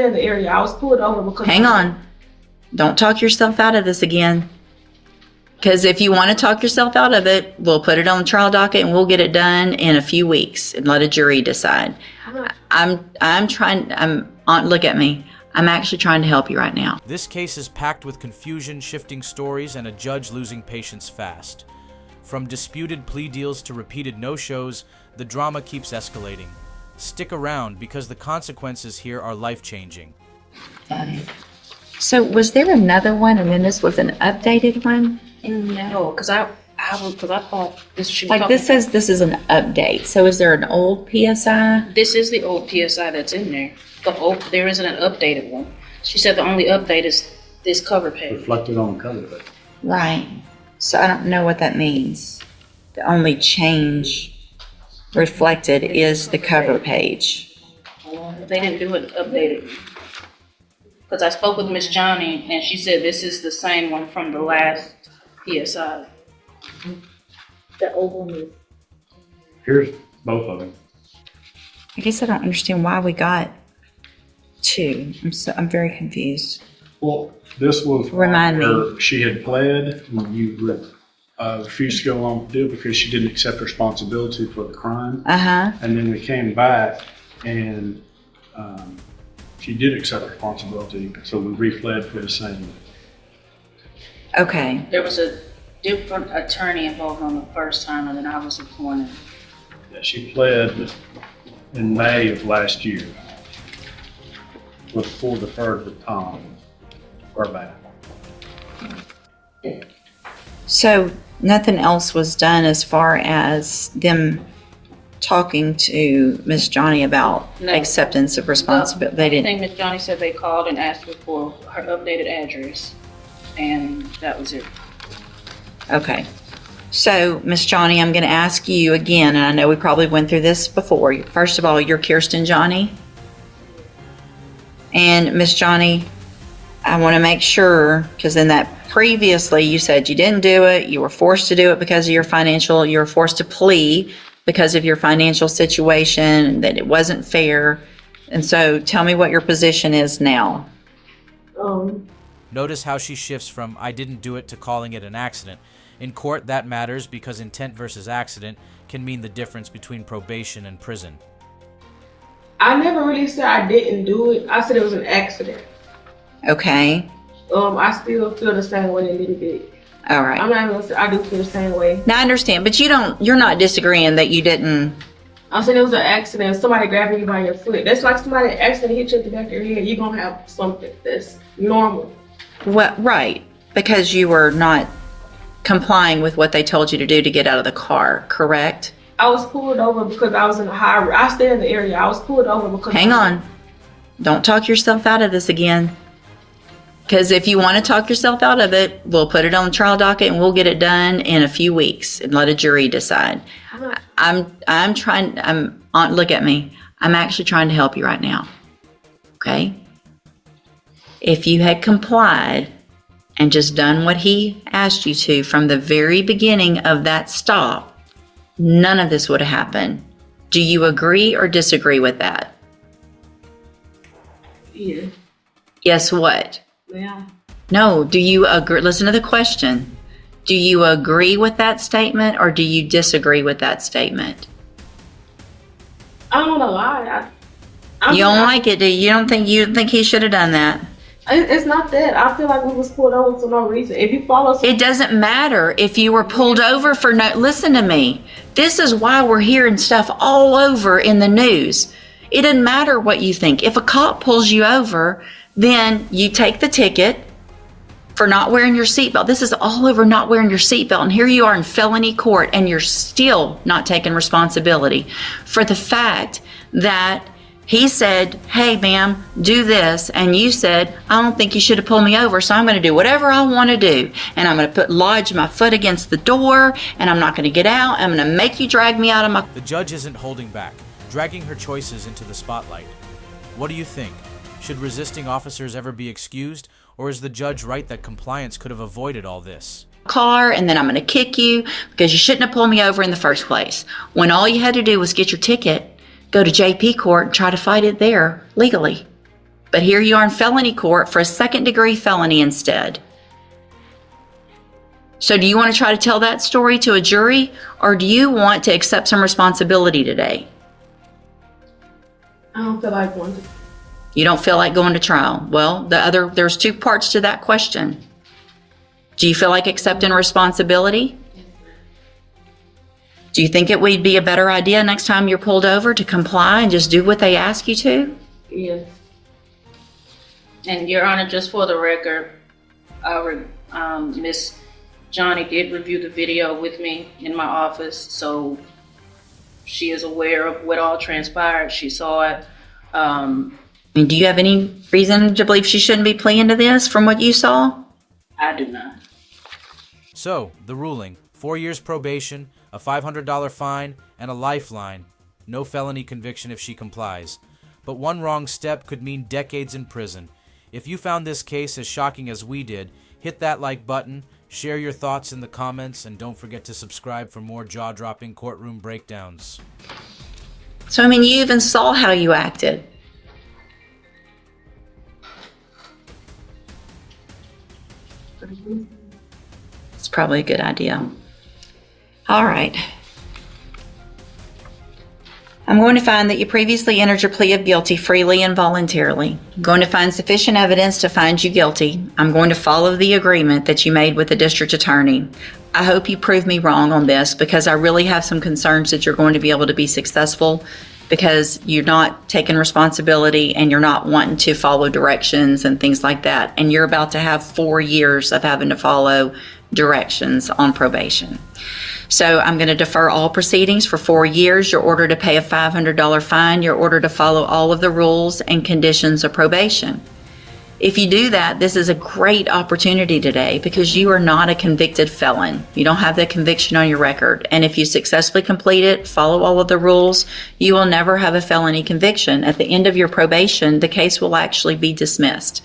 in the area. I was pulled over because... Hang on. Don't talk yourself out of this again. Because if you want to talk yourself out of it, we'll put it on the trial docket and we'll get it done in a few weeks and let a jury decide. Look at me. I'm actually trying to help you right now. This case is packed with confusion, shifting stories, and a judge losing patience fast. From disputed plea deals to repeated no-shows, the drama keeps escalating. Stick around because the consequences here are life-changing. So was there another one and then this was an updated one? No, because I thought this should Like this says this is an update. So is there an old PSI? This is the old PSI that's in there. There isn't an updated one. She said the only update is this cover page. Reflected on the cover page. Right. So I don't know what that means. The only change reflected is the cover page. They didn't do it updated. Because I spoke with Miss Johnny and she said this is the same one from the last PSI. The old one is. Here's both of them. I guess I don't understand why we got two. I'm very confused. Well, this was Remind me. She had pled when you refused to go along with the deal because she didn't accept responsibility for the crime. Uh-huh. And then we came back and she did accept responsibility, so we refled for the same. Okay. There was a different attorney involved on the first time and then I was appointed. Yeah, she pled in May of last year. Was full deferred with Tom Burbank. So nothing else was done as far as them talking to Miss Johnny about No. acceptance of responsibility. They I didn't. think Miss Johnny said they called and asked her for her updated address and that was it. Okay. So, Miss Johnny, I'm going to ask you again, and I know we probably went through this before. First of all, you're Kirsten Johnny. And Miss Johnny, I want to make sure, because in that previously you said you didn't do it, you were forced to do it because of your financial, you were forced to plea because of your financial situation, and that it wasn't fair. And so tell me what your position is now. Notice how she shifts from "I didn't do it" to calling it an accident. In court, that matters because intent versus accident can mean the difference between probation and prison. I never really said I didn't do it. I said it was an accident. Okay. I still feel the same way a little bit. All right. I'm not gonna say I do feel the same way. Now I understand, but you're not disagreeing that you didn't. I said it was an accident. Somebody grabbing you by your foot. That's like somebody accident hit you in the back of your head. You're gonna have something that's normal. Well, right, because you were not complying with what they told you to do to get out of the car, correct? I was pulled over because I was in a high. I stay in the area. I was pulled over because. Hang on. Don't talk yourself out of this again. Because if you want to talk yourself out of it, we'll put it on the trial docket and we'll get it done in a few weeks and let a jury decide. Look at me. I'm actually trying to help you right now. Okay? If you had complied and just done what he asked you to from the very beginning of that stop, none of this would have happened. Do you agree or disagree with that? Yeah. Yes, what? Yeah. No, do you agree? Listen to the question. Do you agree with that statement or do you disagree with that statement? I don't want to lie. You don't like it, do you? You don't think he should have done that? It's not that. I feel like we was pulled over for no reason. If you follow... It doesn't matter if you were pulled over for no... Listen to me. This is why we're hearing stuff all over in the news. It doesn't matter what you think. If a cop pulls you over, then you take the ticket for not wearing your seatbelt. This is all over not wearing your seatbelt. And here you are in felony court and you're still not taking responsibility for the fact that he said, hey, ma'am, do this. And you said, I don't think you should have pulled me over, so I'm going to do whatever I want to do. And I'm going to lodge my foot against the door, and I'm not going to get out. I'm going to make you drag me out of my... The judge isn't holding back, dragging her choices into the spotlight. What do you think? Should resisting officers ever be excused, or is the judge right that compliance could have avoided all this? Car, and then I'm going to kick you because you shouldn't have pulled me over in the first place. When all you had to do was get your ticket, go to JP court and try to fight it there legally. But here you are in felony court for a second-degree felony instead. So do you want to try to tell that story to a jury, or do you want to accept some responsibility today? I don't feel like going to. You don't feel like going to trial. Well, there's two parts to that question. Do you feel like accepting responsibility? Do you think it would be a better idea next time you're pulled over to comply and just do what they ask you to? Yes. And Your Honor, just for the record, Miss Johnny did review the video with me in my office, so she is aware of what all transpired. She saw it. And do you have any reason to believe she shouldn't be pleading to this from what you saw? I do not. So, the ruling: 4 years probation, a $500 fine, and a lifeline. No felony conviction if she complies. But one wrong step could mean decades in prison. If you found this case as shocking as we did, hit that like button, share your thoughts in the comments, and don't forget to subscribe for more jaw-dropping courtroom breakdowns. So, I mean, you even saw how you acted. It's probably a good idea. All right. I'm going to find that you previously entered your plea of guilty freely and voluntarily. I'm going to find sufficient evidence to find you guilty. I'm going to follow the agreement that you made with the district attorney. I hope you prove me wrong on this, because I really have some concerns that you're going to be able to be successful, because you're not taking responsibility and you're not wanting to follow directions and things like that. And you're about to have 4 years of having to follow directions on probation. So I'm going to defer all proceedings for 4 years. You're ordered to pay a $500 fine. You're ordered to follow all of the rules and conditions of probation. If you do that, this is a great opportunity today, because you are not a convicted felon. You don't have that conviction on your record. And if you successfully complete it, follow all of the rules, you will never have a felony conviction. At the end of your probation, the case will actually be dismissed.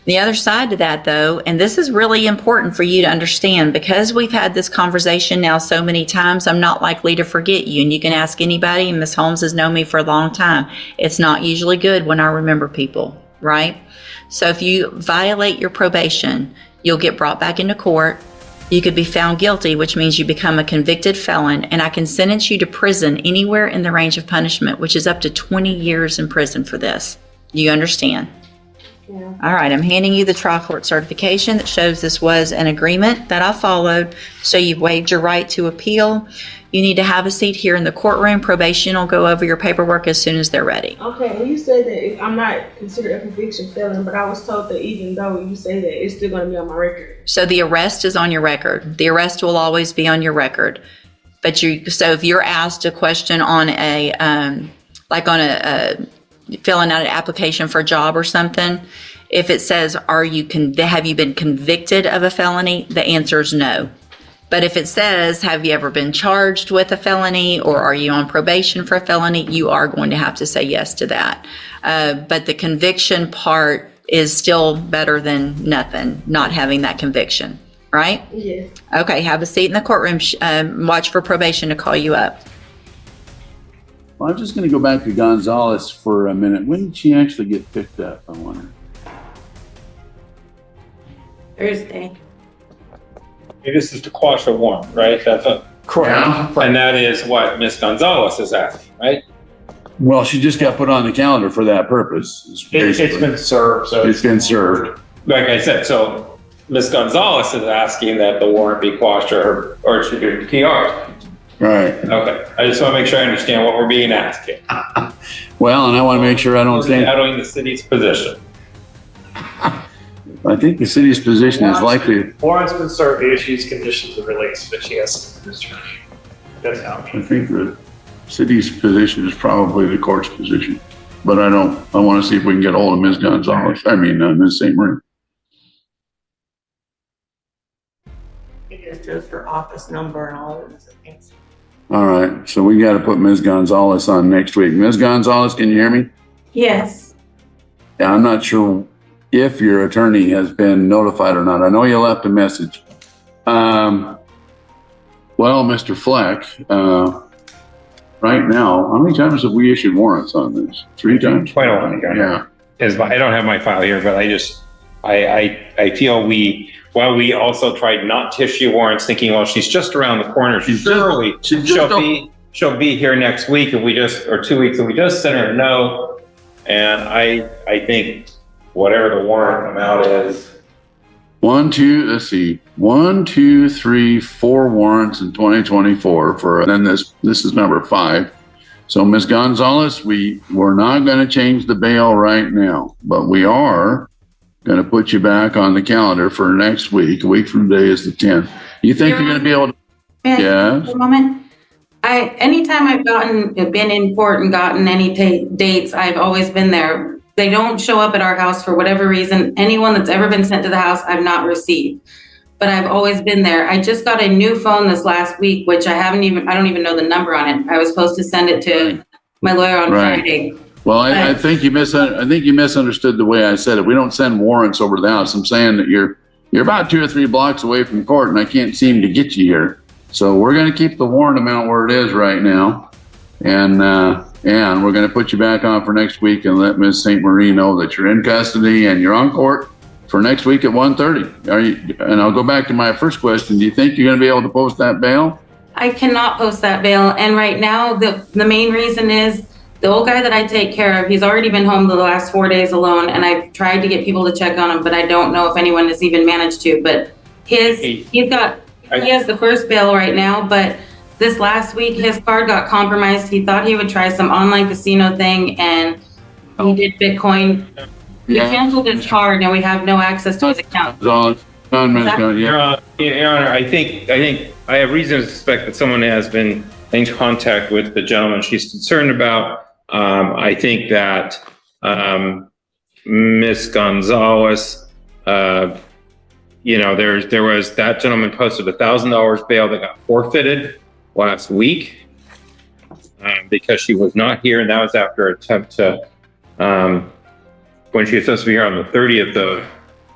The other side to that, though, and this is really important for you to understand, because we've had this conversation now so many times, I'm not likely to forget you. And you can ask anybody, and Ms. Holmes has known me for a long time. It's not usually good when I remember people, right? So if you violate your probation, you'll get brought back into court. You could be found guilty, which means you become a convicted felon, and I can sentence you to prison anywhere in the range of punishment, which is up to 20 years in prison for this. Do you understand? Yeah. All right, I'm handing you the trial court certification that shows this was an agreement that I followed, so you've waived your right to appeal. You need to have a seat here in the courtroom. Probation will go over your paperwork as soon as they're ready. Okay, and you said that I'm not considered a conviction felon, but I was told that even though you say that, it's still going to be on my record. So the arrest is on your record. The arrest will always be on your record. But so if you're asked a question on filling out an application for a job or something, if it says, have you been convicted of a felony? The answer is no. But if it says, have you ever been charged with a felony, or are you on probation for a felony, you are going to have to say yes to that. But the conviction part is still better than nothing, not having that conviction, right? Yes. Okay, have a seat in the courtroom. Watch for probation to call you up. Well, I'm just going to go back to Gonzalez for a minute. When did she actually get picked up, I wonder? Thursday. This is to quash a warrant, right? That's correct. And that is what Ms. Gonzalez is asking, right? Well, she just got put on the calendar for that purpose. It's been served, so It's been served. like I said, so Ms. Gonzalez is asking that the warrant be quashed or it should be PR'd. Right. Okay, I just want to make sure I understand what we're being asked here. Well, and I want to make sure I don't think, Shadowing the city's position. I think the city's position is likely, Warrant's been served, the issues conditions of release, but she has to discharge. That's how I think the city's position is probably the court's position. But I want to see if we can get a hold of Ms. Gonzalez, Ms. St. Marie. It's just her office number and all of those things. All right, so we got to put Ms. Gonzalez on next week. Ms. Gonzalez, can you hear me? Yes. Yeah, I'm not sure if your attorney has been notified or not. I know you left a message. Well, Mr. Fleck, right now, how many times have we issued warrants on this? 3 times? 21, Yeah. I don't have my file here, but I feel while we also tried not to issue warrants, thinking, well, she's just around the corner. She'll be here next week or 2 weeks, and we just sent her a note. And I think whatever the warrant amount is. 1, 2, 3, 4 warrants in 2024 then this is number 5. So Ms. Gonzalez, we're not going to change the bail right now, but we are going to put you back on the calendar for next week. A week from today is the 10th. You think you're going to be able to? Yes. For a moment. Anytime I've been in court and gotten any dates, I've always been there. They don't show up at our house for whatever reason. Anyone that's ever been sent to the house, I've not received. But I've always been there. I just got a new phone this last week, which I don't even know the number on it. I was supposed to send it to my lawyer on Friday. Well, I think you misunderstood the way I said it. We don't send warrants over to the house. I'm saying that you're about 2 or 3 blocks away from court, and I can't seem to get you here. So we're going to keep the warrant amount where it is right now, and we're going to put you back on for next week and let Ms. St. Marie know that you're in custody and you're on court for next week at 1:30. And I'll go back to my first question. Do you think you're going to be able to post that bail? I cannot post that bail. And right now, the main reason is the old guy that I take care of, he's already been home the last 4 days alone. And I've tried to get people to check on him, but I don't know if anyone has even managed to. But he has the first bail right now, but this last week, his card got compromised. He thought he would try some online casino thing, and he did Bitcoin. He canceled his card, and we have no access to his account. Your Honor, I think I have reason to suspect that someone has been in contact with the gentleman she's concerned about. I think that Ms. Gonzalez, there was that gentleman posted $1,000 bail that got forfeited last week because she was not here, and that was after an attempt to when she was supposed to be here on the 30th of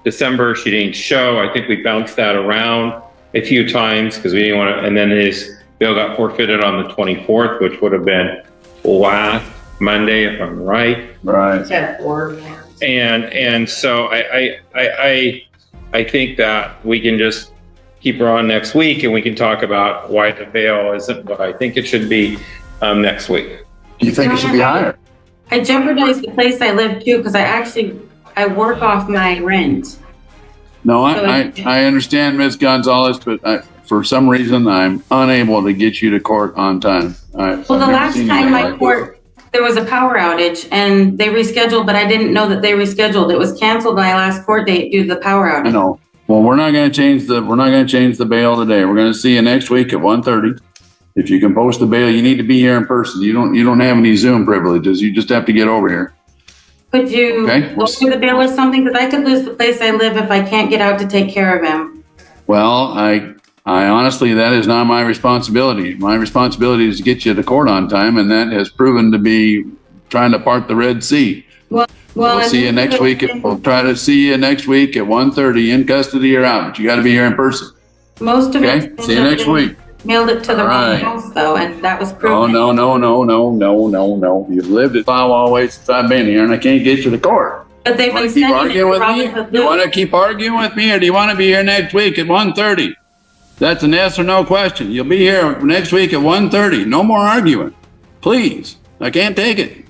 December. She didn't show. I think we bounced that around a few times because we didn't want to, and then his bail got forfeited on the 24th, which would have been last Monday, if I'm right. Right. And so I think that we can just keep her on next week, and we can talk about why the bail isn't what I think it should be next week. Do you think it should be higher? I jeopardized the place I live too, because I work off my rent. No, I understand, Ms. Gonzalez, but for some reason, I'm unable to get you to court on time. Well, the last time there was a power outage and they rescheduled, but I didn't know that they rescheduled. It was canceled my last court date due to the power outage. I know. Well, we're not going to change the bail today. We're going to see you next week at 1:30. If you can post the bail, you need to be here in person. You don't have any Zoom privileges. You just have to get over here. Could you lower the bail or something? Because I could lose the place I live if I can't get out to take care of him. Well, I honestly, that is not my responsibility. My responsibility is to get you to court on time, and that has proven to be trying to part the Red Sea. We'll see you next week. We'll try to see you next week at 1:30 in custody or out. But you got to be here in person. Most of it. See you next week. Mailed it to the wrong house though, and that was proven. Oh, no. You've lived at file always since I've been here, and I can't get you to court. But they've been sending it with me. You want to keep arguing with me, or do you want to be here next week at 1:30? That's an yes or no question. You'll be here next week at 1:30. No more arguing. Please. I can't take it.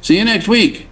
See you next week.